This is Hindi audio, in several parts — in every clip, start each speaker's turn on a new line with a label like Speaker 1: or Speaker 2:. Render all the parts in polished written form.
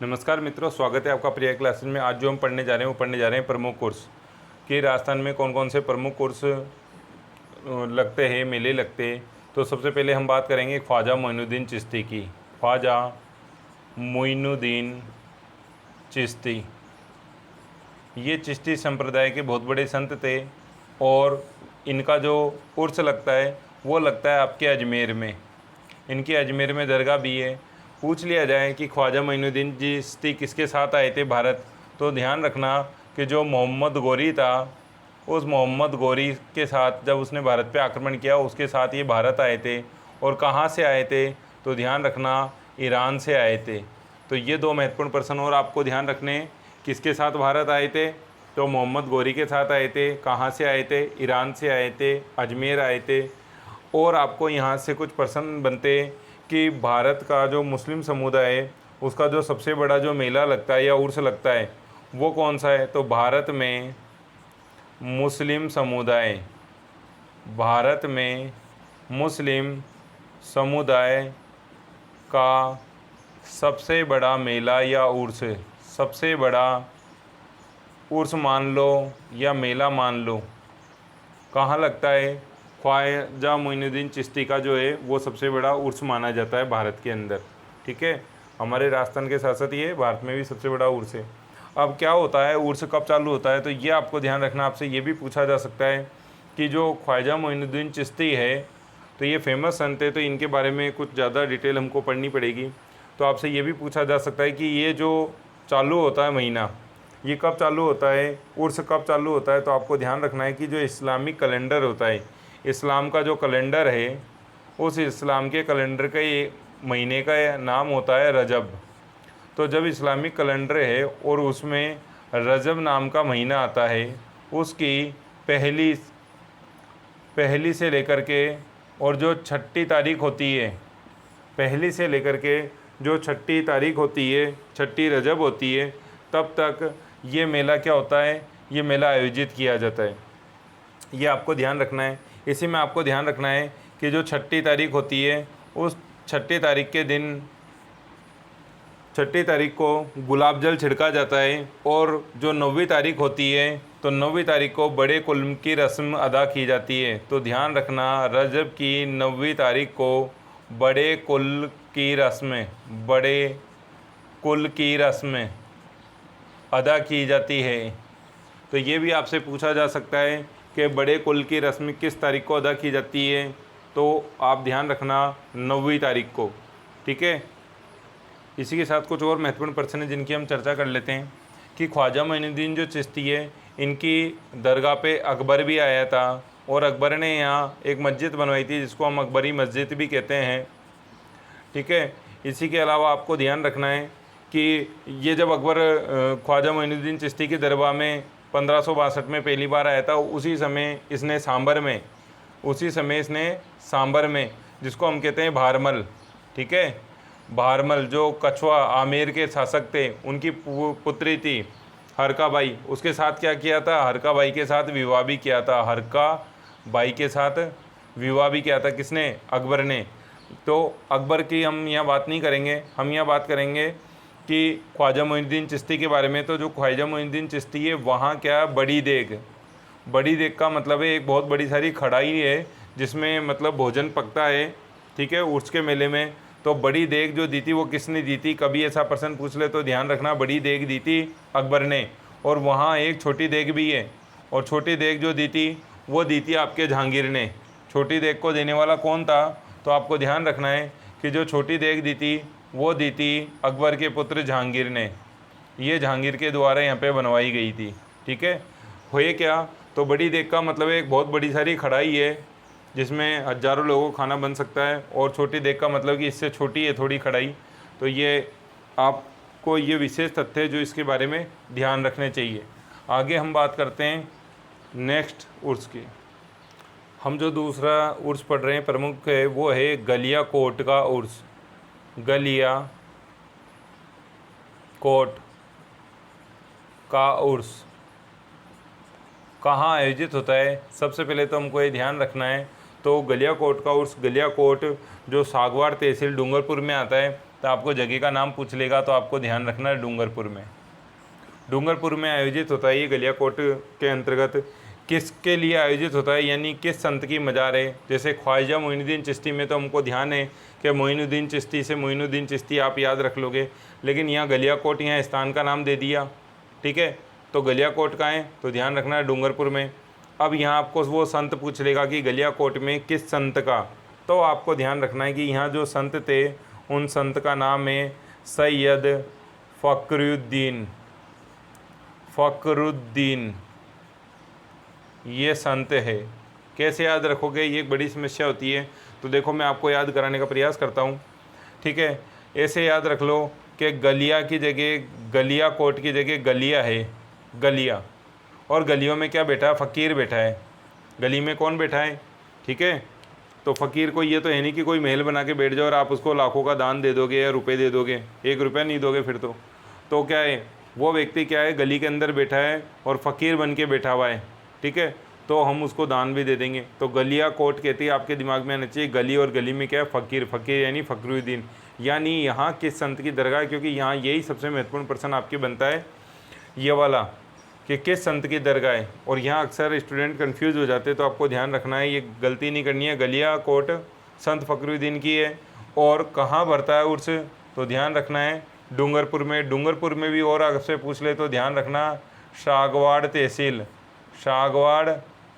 Speaker 1: नमस्कार मित्रों, स्वागत है आपका प्रिय क्लासेस में। आज जो हम पढ़ने जा रहे हैं प्रमुख कोर्स कि राजस्थान में कौन कौन से प्रमुख कोर्स लगते हैं, मेले लगते हैं। तो सबसे पहले हम बात करेंगे ख्वाजा मोइनुद्दीन चिश्ती की। ख्वाजा मोइनुद्दीन चिश्ती ये चिश्ती संप्रदाय के बहुत बड़े संत थे और इनका जो उर्स लगता है वो लगता है आपके अजमेर में। इनकी अजमेर में दरगाह भी है। पूछ लिया जाए कि ख्वाजा मोइनुद्दीन चिश्ती किसके साथ आए थे भारत, तो ध्यान रखना कि जो मोहम्मद गोरी था, उस मोहम्मद गोरी के साथ जब उसने भारत पे आक्रमण किया उसके साथ ये भारत आए थे। और कहाँ से आए थे, तो ध्यान रखना ईरान से आए थे। तो ये दो महत्वपूर्ण प्रश्न और आपको ध्यान रखने, किसके साथ भारत आए थे, तो मोहम्मद गोरी के साथ आए थे। कहाँ से आए थे, ईरान से आए थे, अजमेर आए थे। और आपको यहाँ से कुछ प्रश्न बनते कि भारत का जो मुस्लिम समुदाय है उसका जो सबसे बड़ा जो मेला लगता है या उर्स लगता है वो कौन सा है, तो भारत में मुस्लिम समुदाय का सबसे बड़ा मेला या उर्स, सबसे बड़ा उर्स मान लो या मेला मान लो, कहाँ लगता है, ख्वाजा मोइनुद्दीन चिश्ती का जो है वो सबसे बड़ा उर्स माना जाता है भारत के अंदर। ठीक है, हमारे राजस्थान के साथ साथ ये भारत में भी सबसे बड़ा उर्स है। अब क्या होता है, उर्स कब चालू होता है, तो ये आपको ध्यान रखना। आपसे ये भी पूछा जा सकता है कि जो ख्वाजा मोइनुद्दीन चिश्ती है तो ये फेमस संत है, तो इनके बारे में कुछ ज़्यादा डिटेल हमको पढ़नी पड़ेगी। तो आपसे ये भी पूछा जा सकता है कि ये जो चालू होता है महीना, ये कब चालू होता है, उर्स कब चालू होता है, तो आपको ध्यान रखना है कि जो इस्लामिक कैलेंडर होता है, इस्लाम का जो कैलेंडर है, उस इस्लाम के कैलेंडर का ये महीने का नाम होता है रजब। तो जब इस्लामिक कैलेंडर है और उसमें रजब नाम का महीना आता है, उसकी पहली से लेकर के और जो छठी तारीख होती है, पहली से लेकर के जो छठी तारीख होती है, छठी रजब होती है, तब तक ये मेला क्या होता है, ये मेला आयोजित किया जाता है। ये आपको ध्यान रखना है। इसी में आपको ध्यान रखना है कि जो छठी तारीख होती है, उस छठी तारीख के दिन, छठी तारीख को गुलाब जल छिड़का जाता है। और जो 9वीं तारीख होती है, तो 9वीं तारीख को बड़े कुल की रस्म अदा की जाती है। तो ध्यान रखना, रजब की 9वीं तारीख को बड़े कुल की रस्म अदा की जाती है। तो ये भी आपसे पूछा जा सकता है कि बड़े कुल की रस्म किस तारीख को अदा की जाती है, तो आप ध्यान रखना 9वीं तारीख को। ठीक है, इसी के साथ कुछ और महत्वपूर्ण प्रश्न हैं जिनकी हम चर्चा कर लेते हैं कि ख्वाजा मोइनुद्दीन जो चिश्ती है, इनकी दरगाह पे अकबर भी आया था और अकबर ने यहाँ एक मस्जिद बनवाई थी जिसको हम अकबरी मस्जिद भी कहते हैं। ठीक है, इसी के अलावा आपको ध्यान रखना है कि ये जब अकबर ख्वाजा मोइनुद्दीन चिश्ती की दरबार में 1562 में पहली बार आया था, उसी समय इसने सांबर में जिसको हम कहते हैं भारमल, ठीक है, भारमल जो कछवा आमेर के शासक थे, उनकी पुत्री थी हरका बाई, उसके साथ क्या किया था, हरका बाई के साथ विवाह भी किया था। किसने, अकबर ने। तो अकबर की हम यहाँ बात नहीं करेंगे, हम यहाँ बात करेंगे कि ख्वाजा मोइनुद्दीन चिश्ती के बारे में। तो जो ख्वाजा मोइनुद्दीन चिश्ती है, वहाँ क्या, बड़ी देग का मतलब है एक बहुत बड़ी सारी कढ़ाई है जिसमें मतलब भोजन पकता है। ठीक है, उर्स के मेले में। तो बड़ी देग जो दी थी वो किसने दी थी, कभी ऐसा प्रश्न पूछ ले तो ध्यान रखना, बड़ी देग दी थी अकबर ने। और वहाँ एक छोटी देग भी है, और छोटी देग जो दी थी वो दी थी आपके जहांगीर ने। छोटी देग को देने वाला कौन था, तो आपको ध्यान रखना है कि जो छोटी देग दी थी वो दी थी अकबर के पुत्र जहांगीर ने। ये जहांगीर के द्वारा यहाँ पे बनवाई गई थी। ठीक है, हुए क्या, तो बड़ी देग का मतलब एक बहुत बड़ी सारी कढ़ाई है जिसमें हज़ारों लोगों का खाना बन सकता है, और छोटी देग का मतलब कि इससे छोटी है थोड़ी कढ़ाई। तो ये आपको ये विशेष तथ्य है जो इसके बारे में ध्यान रखने चाहिए। आगे हम बात करते हैं नेक्स्ट उर्स की। हम जो दूसरा उर्स पढ़ रहे हैं प्रमुख है, वो है गलियाकोट का उर्स। गलियाकोट का उर्स कहाँ आयोजित होता है, सबसे पहले तो हमको ये ध्यान रखना है। तो गलियाकोट का उर्स, गलियाकोट जो सागवाड़ तहसील डूंगरपुर में आता है, तो आपको जगह का नाम पूछ लेगा, तो आपको ध्यान रखना है डूंगरपुर में। डूंगरपुर में आयोजित होता है ये गलियाकोट के अंतर्गत। किसके लिए आयोजित होता है, यानी किस संत की मज़ार है। जैसे ख्वाजा मोइनुद्दीन चिश्ती में तो हमको ध्यान है कि मोइनुद्दीन चिश्ती से मोइनुद्दीन चिश्ती आप याद रख लोगे, लेकिन यहाँ गलियाकोट यहाँ स्थान का नाम दे दिया, ठीक है। तो गलियाकोट का है तो ध्यान रखना है डूंगरपुर में। अब यहाँ आपको वो संत पूछ लेगा कि गलियाकोट में किस संत का, तो आपको ध्यान रखना है कि यहाँ जो संत थे उन संत का नाम है सैयद फ़खरुद्दीन, ये संत है। कैसे याद रखोगे, ये एक बड़ी समस्या होती है। तो देखो मैं आपको याद कराने का प्रयास करता हूँ, ठीक है। ऐसे याद रख लो कि गलिया की जगह गलियाकोट की जगह गलिया है, गलिया, और गलियों में क्या बैठा है, फ़कीर बैठा है। गली में कौन बैठा है, ठीक है। तो फ़कीर को ये तो है नहीं कि कोई महल बना के बैठ जाओ और आप उसको लाखों का दान दे दोगे या रुपए दे दोगे, 1 रुपया नहीं दोगे फिर तो क्या है, वो व्यक्ति क्या है, गली के अंदर बैठा है और फ़कीर बन के बैठा हुआ है, ठीक है। तो हम उसको दान भी दे देंगे। तो गलियाकोट कहती है, आपके दिमाग में आना चाहिए गली और गली में क्या है, फ़कीर, फ़कीर यानी फ़खरुद्दीन, यानी यहाँ किस संत की दरगाह है, क्योंकि यहाँ यही सबसे महत्वपूर्ण प्रश्न आपके बनता है ये वाला कि किस संत की दरगाह है। और यहाँ अक्सर स्टूडेंट कंफ्यूज हो जाते हैं, तो आपको ध्यान रखना है, ये गलती नहीं करनी है। गलियाकोट संत फ़खरुद्दीन की है। और कहाँ भरता है उर्स, तो ध्यान रखना है डूंगरपुर में। डूंगरपुर में भी और आपसे पूछ ले तो ध्यान रखना शागवाड़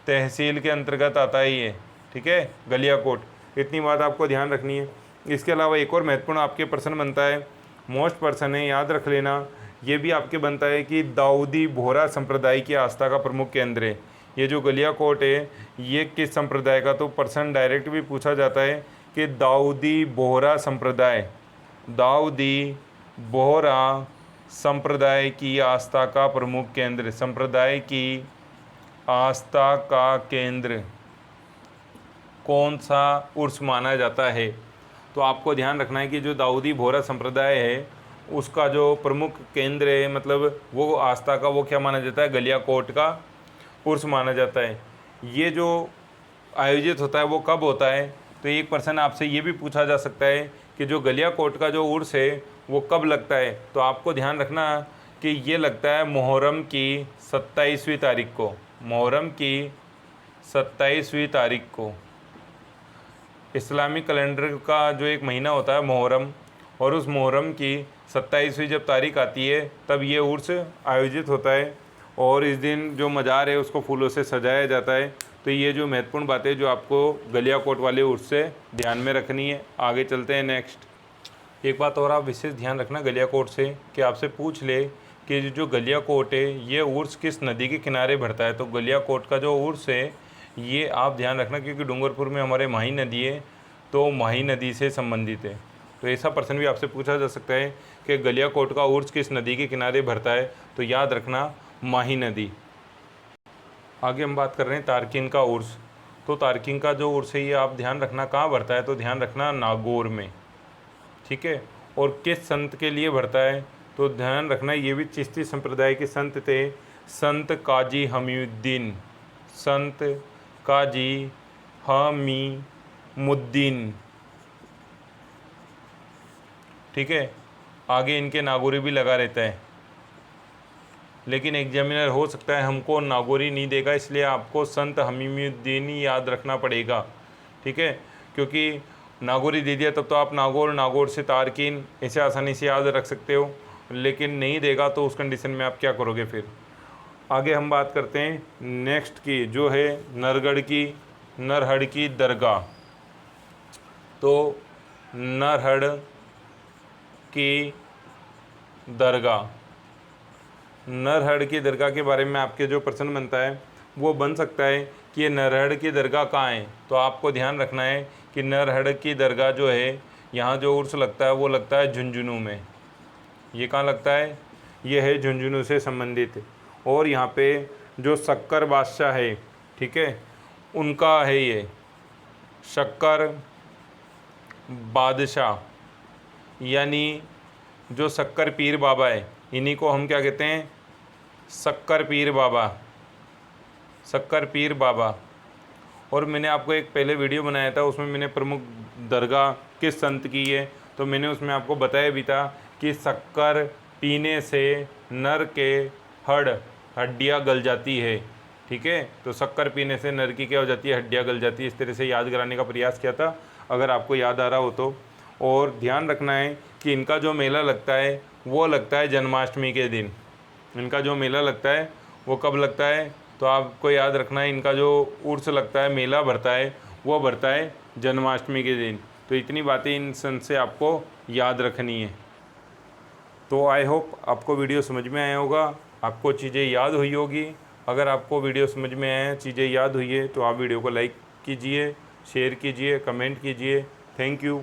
Speaker 1: तहसील के अंतर्गत आता है ये, ठीक है, गलियाकोट। इतनी बात आपको ध्यान रखनी है। इसके अलावा एक और महत्वपूर्ण आपके प्रश्न बनता है, मोस्ट प्रश्न है, याद रख लेना, ये भी आपके बनता है कि दाऊदी बोहरा संप्रदाय की आस्था का प्रमुख केंद्र है। ये जो गलियाकोट है ये किस संप्रदाय का, तो प्रश्न डायरेक्ट भी पूछा जाता है कि दाऊदी बोहरा संप्रदाय की आस्था का प्रमुख केंद्र, संप्रदाय की आस्था का केंद्र कौन सा उर्स माना जाता है। तो आपको ध्यान रखना है कि जो दाऊदी बोहरा संप्रदाय है उसका जो प्रमुख केंद्र है, मतलब वो आस्था का, वो क्या माना जाता है, गलियाकोट का उर्स माना जाता है। ये जो आयोजित होता है वो कब होता है, तो एक प्रश्न आपसे ये भी पूछा जा सकता है कि जो गलियाकोट का जो उर्स है वो कब लगता है। तो आपको ध्यान रखना कि ये लगता है मुहर्रम की 27वीं तारीख को, मुहर्रम की 27वीं तारीख को। इस्लामिक कैलेंडर का जो एक महीना होता है मुहर्रम, और उस मुहर्रम की 27वीं जब तारीख आती है तब ये उर्स आयोजित होता है। और इस दिन जो मज़ार है उसको फूलों से सजाया जाता है। तो ये जो महत्वपूर्ण बातें जो आपको गलियाकोट वाले उर्स से ध्यान में रखनी है। आगे चलते हैं नेक्स्ट। एक बात और आप विशेष ध्यान रखना गलियाकोट से, कि आपसे पूछ ले कि जो गलियाकोट है ये उर्स किस नदी के किनारे भरता है। तो गलियाकोट का जो उर्स है ये आप ध्यान रखना, क्योंकि डूंगरपुर में हमारे माही नदी है, तो माही नदी से संबंधित है। तो ऐसा प्रश्न भी आपसे पूछा जा सकता है कि गलियाकोट का उर्स किस नदी के किनारे भरता है, तो याद रखना माही नदी। आगे हम बात कर रहे हैं तारकिन का उर्स। तो तारकिन का जो उर्स है ये आप ध्यान रखना कहाँ भरता है, तो ध्यान रखना नागौर में, ठीक है। और किस संत के लिए भरता है, तो ध्यान रखना ये भी चिश्ती संप्रदाय के संत थे, संत काजी हमीमुद्दीन, ठीक है। आगे इनके नागौरी भी लगा रहता है, लेकिन एग्जामिनर हो सकता है हमको नागौरी नहीं देगा, इसलिए आपको संत हमीमुद्दीन ही याद रखना पड़ेगा, ठीक है। क्योंकि नागौरी दे दिया तब तो आप नागौर से तारकिन ऐसे आसानी से याद रख सकते हो, लेकिन नहीं देगा तो उस कंडीशन में आप क्या करोगे फिर। आगे हम बात करते हैं नेक्स्ट की, जो है नरहड़ की दरगाह। तो नरहड़ की दरगाह के बारे में आपके जो प्रश्न बनता है वो बन सकता है कि ये नरहड़ की दरगाह कहाँ है। तो आपको ध्यान रखना है कि नरहड़ की दरगाह जो है, यहाँ जो उर्स लगता है वो लगता है झुंझुनू में। ये कहाँ लगता है, ये है झुंझुनू से संबंधित। और यहाँ पे जो शक्कर बादशाह है, ठीक है, उनका है ये शक्कर बादशाह, यानी जो शक्कर पीर बाबा है इन्हीं को हम क्या कहते हैं, शक्कर पीर बाबा। और मैंने आपको एक पहले वीडियो बनाया था, उसमें मैंने प्रमुख दरगाह किस संत की है, तो मैंने उसमें आपको बताया भी था कि शक्कर पीने से नर के हड्डियाँ गल जाती है। ठीक है, तो शक्कर पीने से नर की क्या हो जाती है, हड्डियाँ गल जाती है। इस तरह से याद कराने का प्रयास किया था, अगर आपको याद आ रहा हो तो। और ध्यान रखना है कि इनका जो मेला लगता है वो लगता है जन्माष्टमी के दिन। इनका जो मेला लगता है वो कब लगता है, तो आपको याद रखना है, इनका जो उर्स लगता है, मेला भरता है, वो भरता है जन्माष्टमी के दिन। तो इतनी बातें इन सन से आपको याद रखनी है। तो आई होप आपको वीडियो समझ में आया होगा, आपको चीज़ें याद हुई होगी। अगर आपको वीडियो समझ में आया, चीज़ें याद हुई है, तो आप वीडियो को लाइक कीजिए, शेयर कीजिए, कमेंट कीजिए। Thank you.